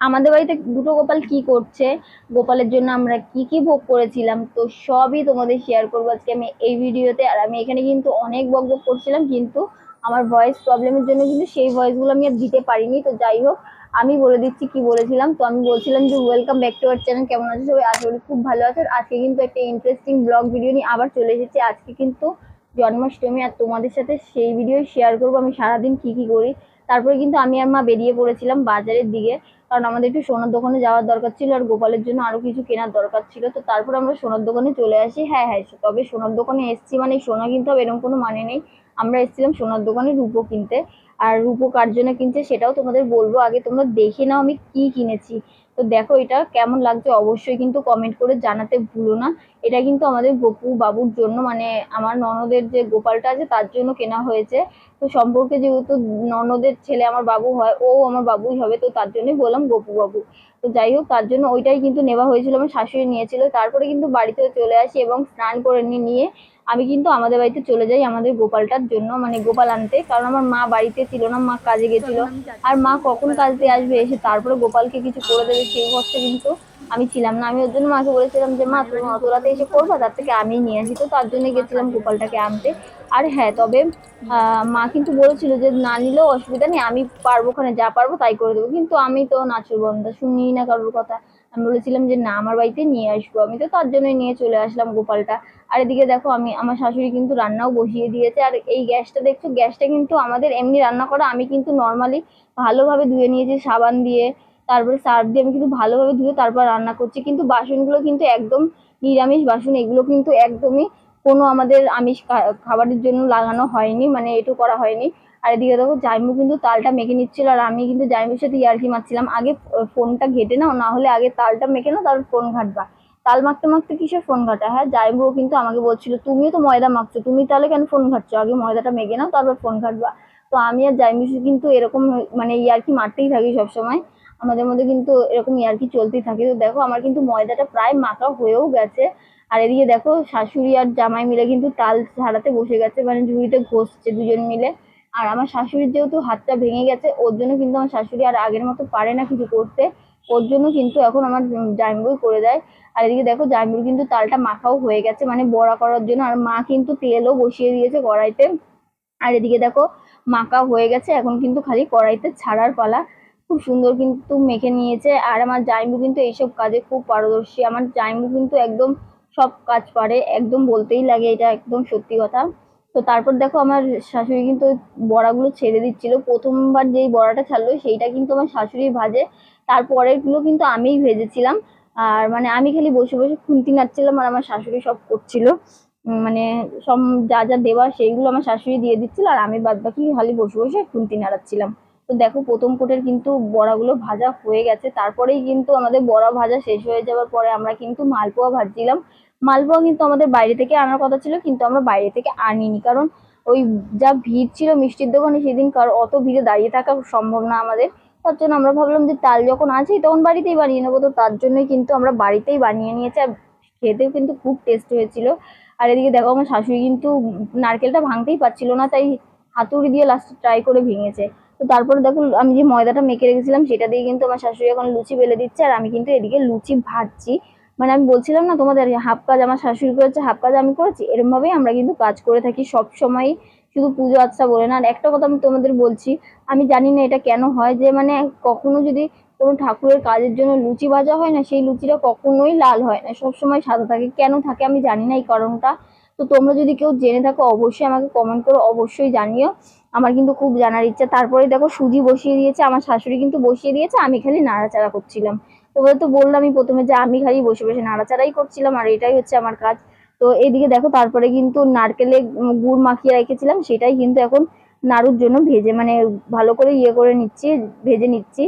আমাদের বাড়িতে দুটো গোপাল কি করছে, গোপালের জন্য আমরা কি কি ভোগ করেছিলাম, তো সবই তোমাদের শেয়ার করবো আজকে আমি এই ভিডিওতে। আর আমি এখানে কিন্তু অনেক বক বক করছিলাম, কিন্তু আমার ভয়েস প্রবলেমের জন্য কিন্তু সেই ভয়েসগুলো আমি আর দিতে পারিনি। তো যাই হোক, আমি বলে দিচ্ছি কি বলেছিলাম। তো আমি বলছিলাম যে welcome back to our channel, কেমন আছো সবাই? আশা করি খুব ভালো আছো। আর আজকে কিন্তু একটা ইন্টারেস্টিং ব্লগ ভিডিও নিয়ে আবার চলে এসেছি। আজকে কিন্তু জন্মাষ্টমী, আর তোমাদের সাথে সেই ভিডিও শেয়ার করবো আমি সারাদিন কি কি করি। তারপরে কিন্তু আমি আর মা বেরিয়ে পড়েছিলাম বাজারের দিকে, কারণ আমাদের একটু সোনার দোকানে যাওয়ার দরকার ছিল, আর গোপালের জন্য আরো কিছু কেনার দরকার ছিল। তো তারপর আমরা সোনার দোকানে চলে আসি। হ্যাঁ হ্যাঁ, তবে সোনার দোকানে এসছি মানে সোনা কিনতে হবে এরকম কোনো মানে নেই। আমরা এসেছিলাম সোনার দোকানে রূপো কিনতে। আর রূপো কার জন্য কিনছে সেটাও তোমাদের বলবো, আগে তোমরা দেখে নাও আমি কি কিনেছি। তো দেখো এটা কেমন লাগছে অবশ্যই কিন্তু কমেন্ট করে জানাতে ভুলো না। এটা কিন্তু আমাদের গপু বাবুর জন্য, মানে আমার ননদের যে গোপালটা আছে তার জন্য কেনা হয়েছে। তো সম্পর্কে যেহেতু ননদের ছেলে আমার বাবু হয়, ও আমার বাবুই হবে, তো তার জন্যই বললাম গপু বাবু। তো যাই হোক, তার জন্য ওইটাই কিন্তু নেওয়া হয়েছিল, আমার শাশুড়ি নিয়েছিল। তারপরে কিন্তু বাড়িতে চলে আসি এবং স্নান করে নিয়ে আমি কিন্তু আমাদের বাড়িতে চলে যাই আমাদের গোপালটার জন্য, মানে গোপাল আনতে। কারণ আমার মা বাড়িতে ছিল না, মা কাজে তো গেছিল। এখন আমি আর যাচ্ছি মা কখন গোপাল কাজ আনতে দিয়ে আসবে, মায়ের এসে বাড়িতে। তারপরে গোপালকে কিছু করে আর দেবে সেই ভরসা কিন্তু আমি ছিলাম না। আমি ওর জন্য মাকে বলেছিলাম যে মা মায়ের তুমি বাড়ির অত গোপাল রাতে এসে কিন্তু করবা, আমাদের তার বাড়িতেই থেকে আমি থাকে। নিয়ে আসি। তো তার জন্য মা গেছিলাম কাজে ব্যস্ত গোপালটাকে আনতে। থাকে, আর তো হ্যাঁ, চলো তবে নিয়ে আসতে মা যাই। কিন্তু বলেছিল যে না নিলেও অসুবিধা নেই, আমি পারবো, ওখানে যা পারবো তাই করে দেবো। কিন্তু আমি তো নাচুর বন্ধা, শুনিই না কারোর কথা। আমি বলেছিলাম যে না, আমার বাড়িতে নিয়ে আসবো। আমি তো তার জন্যই নিয়ে চলে আসলাম গোপালটা। আর এদিকে দেখো, আমি আমার শাশুড়ি কিন্তু রান্নাও বসিয়ে দিয়েছে। আর এই গ্যাসটা দেখছো, গ্যাসটা কিন্তু আমাদের এমনি রান্না করা, আমি কিন্তু নর্মালি ভালোভাবে ধুয়ে নিয়েছি সাবান দিয়ে, তারপরে সার্ফ দিয়ে আমি কিন্তু ভালোভাবে ধুয়ে তারপর রান্না করছি। কিন্তু বাসনগুলো কিন্তু একদম নিরামিষ বাসন, এগুলো কিন্তু একদমই কোনো আমাদের আমিষ খাবারের জন্য লাগানো হয়নি, মানে এটু করা হয়নি। আর এদিকে দেখো জাইমু কিন্তু তালটা মেখে নিচ্ছিল, আর আমি কিন্তু জাইমুর সাথে ইয়ার্কি মারছিলাম, আগে ফোনটা ঘেটে নাও, না হলে আগে তালটা মেখে নাও তারপর ফোন ঘাটবা। তাল মাখতে মাখতে কিসের ফোন ঘাটা? হ্যাঁ, জাইবুও কিন্তু আমাকে বলছিল তুমিও তো ময়দা মাখছো, তুমি তাহলে কেন ফোন ঘাটছো? আগে ময়দাটা মেখে নাও তারপর ফোন ঘাটবা। তো আমি আর জাইমিশু কিন্তু এরকম মানে ইয়ার্কি মারতেই থাকি সবসময়। আমাদের মধ্যে কিন্তু এরকম ইয়ার্কি চলতেই থাকে। তো দেখো আমার কিন্তু ময়দাটা প্রায় মাখা হয়েও গেছে। আর এদিকে দেখো শাশুড়ি আর জামাই মিলে কিন্তু তাল ছাড়াতে বসে গেছে, মানে ঝুড়িতে ঘষছে দুজন মিলে। আর আমার শাশুড়ির যেহেতু হাতটা ভেঙে গেছে, ওর জন্য কিন্তু আমার শাশুড়ি আর আগের মতো পারে না কিছু করতে। ওর জন্য কিন্তু এখন আমার জামাইবাবু করে দেয়। আর এদিকে দেখো জামাইবাবু কিন্তু তালটা মাখাও হয়ে গেছে, মানে বড়া করার জন্য। আর মা কিন্তু তেলও বসিয়ে দিয়েছে কড়াইতে। আর এদিকে দেখো মাখা হয়ে গেছে, এখন কিন্তু খালি কড়াইতে ছাড়ার পালা। খুব সুন্দর কিন্তু মেখে নিয়েছে। আর আমার জামাইবাবু কিন্তু এইসব কাজে খুব পারদর্শী। আমার জামাইবাবু কিন্তু একদম সব কাজ পারে, একদম বলতেই লাগে, এটা একদম সত্যি কথা। তো তারপর দেখো আমার শাশুড়ি কিন্তু ওই বড়াগুলো ছেড়ে দিচ্ছিল। প্রথমবার যেই বড়াটা ছাড়লো সেইটা কিন্তু আমার শাশুড়ি ভাজে, তারপরের গুলো কিন্তু আমিই ভেজেছিলাম। আর মানে আমি খালি বসে বসে খুন্তি নাড়ছিলাম, আর আমার শাশুড়ি সব করছিল। মানে সব যা যা দেওয়ার সেইগুলো আমার শাশুড়ি দিয়ে দিচ্ছিল, আর আমি বাদ বাকি খালি বসে বসে খুন্তি নাড়াচ্ছিলাম। তো দেখো প্রথম কোটের কিন্তু বড়াগুলো ভাজা হয়ে গেছে, তারপরেই কিন্তু আমাদের বড়া ভাজা শেষ হয়ে যাওয়ার পরে আমরা কিন্তু মালপোয়া ভাজছিলাম। মালপোয়া কিন্তু আমাদের বাইরে থেকে আনার কথা ছিল, কিন্তু আমরা বাইরে থেকে আনিনি, কারণ ওই যা ভিড় ছিল মিষ্টির দোকানে সেদিন, কারণ অত ভিড়ে দাঁড়িয়ে থাকা সম্ভব না আমাদের। তার জন্য আমরা ভাবলাম যে তাল যখন আছেই তখন বাড়িতেই বানিয়ে নেবো। তো তার জন্যই কিন্তু আমরা বাড়িতেই বানিয়ে নিয়েছি, আর খেতেও কিন্তু খুব টেস্ট হয়েছিল। আর এদিকে দেখো আমার শাশুড়ি কিন্তু নারকেলটা ভাঙতেই পারছিল না, তাই হাতুড়ি দিয়ে লাস্টে ট্রাই করে ভেঙেছে। তো তারপরে দেখো আমি যে ময়দাটা মেখে রেখেছিলাম সেটা দিয়ে কিন্তু আমার শাশুড়ি এখন লুচি বেলে দিচ্ছে, আর আমি কিন্তু এদিকে লুচি ভাজছি। মানে আমি বলছিলাম না তোমাদের, হাফ কাজ আমার শাশুড়ি করেছে হাফ কাজ আমি করেছি, এরকম ভাবেই আমরা কিন্তু কাজ করে থাকি সব সময়, শুধু পুজো আচ্ছা বলে না। আর একটা কথা আমি তোমাদের বলছি, আমি জানি না এটা কেন হয়, যে মানে কখনো যদি কোনো ঠাকুরের কাজের জন্য লুচি ভাজা হয় না, সেই লুচিটা কখনোই লাল হয় না, সবসময় সাদা থাকে। কেন থাকে আমি জানি না এই কারণটা। তো তোমরা যদি কেউ জেনে থাকো অবশ্যই আমাকে কমেন্ট করো, অবশ্যই জানিও। আমার কিন্তু খুব জানার ইচ্ছা। তারপরে দেখো সুজি বসিয়ে দিয়েছে আমার শাশুড়ি, কিন্তু বসিয়ে দিয়েছে, আমি খালি নাড়াচাড়া করছিলাম। তোমরা তো বললামই প্রথমে যে আমি খালি বসে বসে নাড়াচাড়াই করছিলাম, আর এটাই হচ্ছে আমার কাজ। তো এইদিকে দেখো তারপরে কিন্তু নারকেলে গুড় মাখিয়ে রেখেছিলাম, সেটাই কিন্তু এখন নাড়ুর জন্য ভেজে, মানে ভালো করে ইয়ে করে নিচ্ছি, ভেজে নিচ্ছি।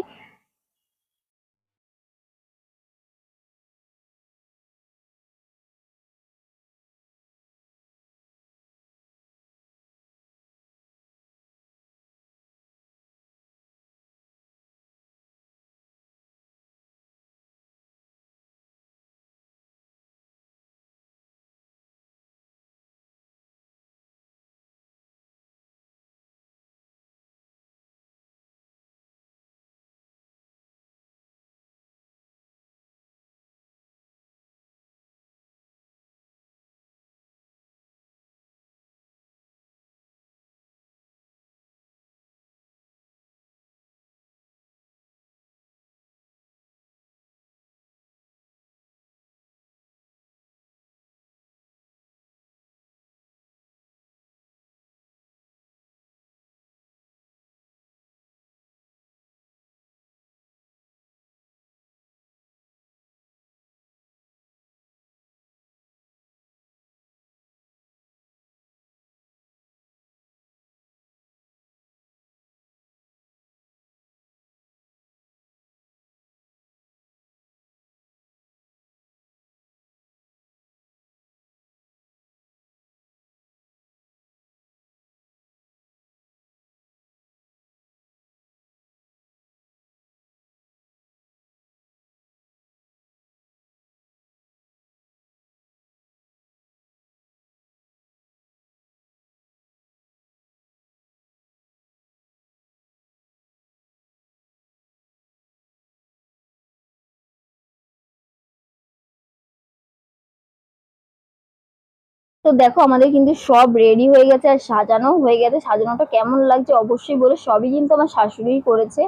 তো দেখো আমাদের কিন্তু সব রেডি হয়ে গেছে আর সাজানো হয়ে গেছে। সাজানোটা কেমন লাগছে অবশ্যই বলে, সবই কিন্তু আমার শাশুড়িই করেছে।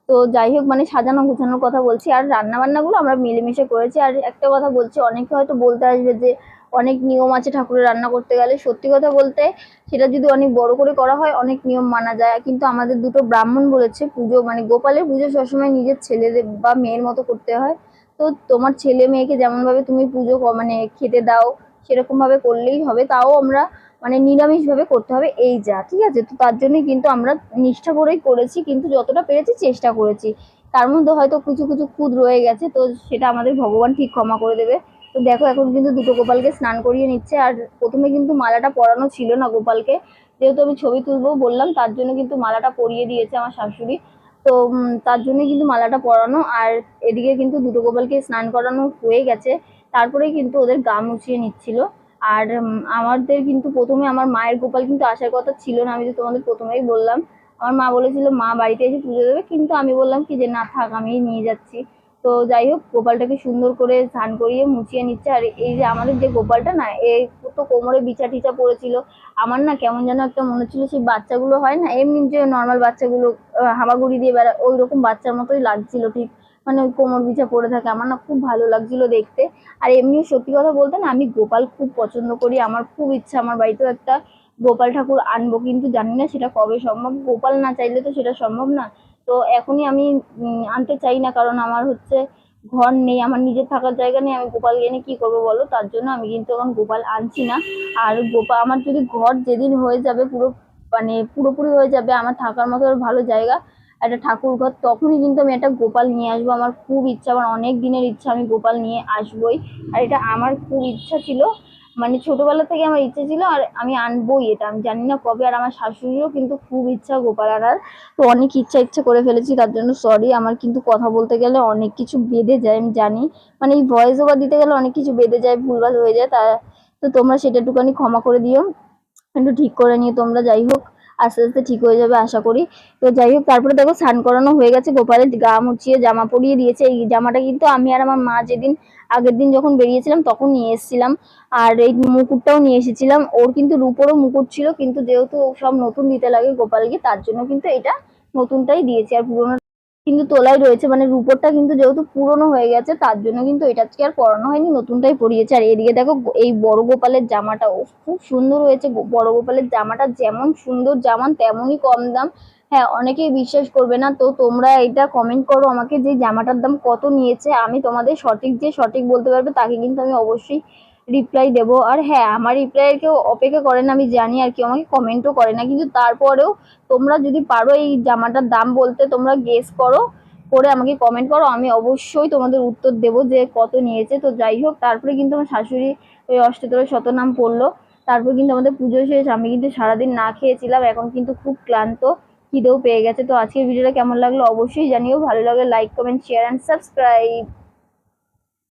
তো যাই হোক, মানে সাজানো গোছানোর কথা বলছি, আর রান্না বান্নাগুলো আমরা মিলেমিশে করেছি। আর একটা কথা বলছি, অনেকে হয়তো বলতে আসবে যে অনেক নিয়ম আছে ঠাকুরের রান্না করতে গেলে। সত্যি কথা বলতে, সেটা যদি অনেক বড় করে করা হয় অনেক নিয়ম মানা যায়, কিন্তু আমাদের দুটো ব্রাহ্মণ বলেছে পুজো মানে গোপালের পুজো সবসময় নিজের ছেলেদের বা মেয়ের মতো করতে হয়। তো তোমার ছেলে মেয়েকে যেমন ভাবে তুমি পুজো মানে খেতে দাও সেরকম ভাবে করলেই হবে। তাও আমরা মানে নিরামিষ ভাবে করতে হবে, এই যা ঠিক আছে। তো তার জন্যই কিন্তু আমরা নিষ্ঠা করেই করেছি, কিন্তু যতটা পেরেছি চেষ্টা করেছি। তার মধ্যে হয়তো কিছু কিছু খুঁত রয়ে গেছে, তো সেটা আমাদের ভগবান ঠিক ক্ষমা করে দেবে। তো দেখো এখন কিন্তু দুটো গোপালকে স্নান করিয়ে নিচ্ছে। আর প্রথমে কিন্তু মালাটা পরানো ছিল না গোপালকে, যেহেতু আমি ছবি তুলবো বললাম তার জন্য কিন্তু মালাটা পরিয়ে দিয়েছে আমার শাশুড়ি। তো তার জন্য কিন্তু মালাটা পরানো। আর এদিকে কিন্তু দুটো গোপালকে স্নান করানো হয়ে গেছে, তারপরেই কিন্তু ওদের গা মুছিয়ে নিচ্ছিল। আর আমাদের কিন্তু প্রথমে আমার মায়ের গোপাল কিন্তু আসার কথা ছিল না, আমি তো তোমাদের প্রথমেই বললাম। আমার মা বলেছিল মা বাড়িতে এসে পুজো দেবে, কিন্তু আমি বললাম কি যে না থাক, আমিই নিয়ে যাচ্ছি। তো যাই হোক, গোপালটাকে সুন্দর করে স্নান করিয়ে মুছিয়ে নিচ্ছে। আর এই যে আমাদের যে গোপালটা না, এই তো কোমরে বিচা টিচা পড়েছিল। আমার না কেমন যেন একটা মনে হচ্ছিল সেই বাচ্চাগুলো হয় না এমনি যে নর্মাল বাচ্চাগুলো হামাগুড়ি দিয়ে বেড়ায়, ওই রকম বাচ্চার মতোই লাগছিল ঠিক। মানে ওই কোমর বিছা পড়ে থাকে, আমার না খুব ভালো লাগছিল দেখতে। আর এমনিও সত্যি কথা বলতে না, আমি গোপাল খুব পছন্দ করি, আমার খুব ইচ্ছা আমার বাড়িতেও একটা গোপাল ঠাকুর আনবো, কিন্তু জানি না সেটা কবে সম্ভব। গোপাল না চাইলে তো সেটা সম্ভব না। তো এখনই আমি আনতে চাই না, কারণ আমার হচ্ছে ঘর নেই, আমার নিজের থাকার জায়গা নেই, আমি গোপাল এনে কি করবো বলো। তার জন্য আমি কিন্তু এখন গোপাল আনছি না। আর গোপাল আমার যদি ঘর যেদিন হয়ে যাবে পুরো মানে পুরোপুরি হয়ে যাবে, আমার থাকার মতো ভালো জায়গা, একটা ঠাকুর ঘর, তখনই কিন্তু আমি একটা গোপাল নিয়ে আসবো। আমার খুব ইচ্ছা, আমার অনেক দিনের ইচ্ছা, আমি গোপাল নিয়ে আসবোই। আর এটা আমার খুব ইচ্ছা ছিল, মানে ছোটবেলা থেকে আমার ইচ্ছে ছিল, আর আমি আনবোই এটা, আমি জানি না কবে। আর আমার শাশুড়িরও কিন্তু খুব ইচ্ছা গোপাল আনার। তো অনেক ইচ্ছা করে ফেলেছি, তার জন্য সরি। আমার কিন্তু কথা বলতে গেলে অনেক কিছু বেঁধে যায় আমি জানি, মানে এই ভয়েস ওভার দিতে গেলে অনেক কিছু বেঁধে যায়, ভুলভাল হয়ে যায়। তা তো তোমরা সেটা একটুখানি ক্ষমা করে দিও, একটু ঠিক করে নিও তোমরা। যাই হোক, আস্তে আস্তে ঠিক হয়ে যাবে আশা করি। তো যাই হোক, তারপরে দেখো স্নান করানো হয়ে গেছে, গোপালের গা মুছিয়ে জামা পরিয়ে দিয়েছে। এই জামাটা কিন্তু আমি আর আমার মা যেদিন আগের দিন যখন বেরিয়েছিলাম তখন নিয়ে এসেছিলাম। আর এই মুকুটটাও নিয়ে এসেছিলাম, ওর কিন্তু রূপোরও মুকুট ছিল, কিন্তু যেহেতু সব নতুন দিতে লাগে গোপালকে, তার জন্য কিন্তু এটা নতুনটাই দিয়েছি। আর পুরোনো কিন্তু তোলাই রয়েছে, মানে রূপোরটা কিন্তু যেহেতু পুরনো হয়ে গেছে তার জন্য কিন্তু এটা আজকে আর পরানো হয়নি, নতুনটাই পরিয়েছে। আর এদিকে দেখো এই বড় গোপালের জামাটা ও খুব সুন্দর হয়েছে। বড় গোপালের জামাটা যেমন সুন্দর জামা তেমনই কম দাম। হ্যাঁ, অনেকেই বিশ্বাস করবে না, তো তোমরা এটা কমেন্ট করো আমাকে যে জামাটার দাম কত নিয়েছে। আমি তোমাদের সঠিক বলতে পারবে তাকে কিন্তু আমি অবশ্যই রিপ্লাই দেবো। আর হ্যাঁ, আমার রিপ্লাইয়ের কেউ অপেক্ষা করে না আমি জানি, আর কেউ আমাকে কমেন্টও করে না, কিন্তু তারপরেও তোমরা যদি পারো এই জামাটার দাম বলতে, তোমরা গেস করো, করে আমাকে কমেন্ট করো, আমি অবশ্যই তোমাদের উত্তর দেবো যে কত নিয়েছে। তো যাই হোক, তারপরে কিন্তু আমার শাশুড়ি ওই অষ্টতর শতনাম পড়লো। তারপর কিন্তু আমাদের পুজো শেষ, আমি কিন্তু সারাদিন না খেয়েছিলাম, এখন কিন্তু খুব ক্লান্ত, খিদেও পেয়ে গেছে। তো আজকের ভিডিওটা কেমন লাগলো অবশ্যই জানিও, ভালো লাগলে like comment share and subscribe.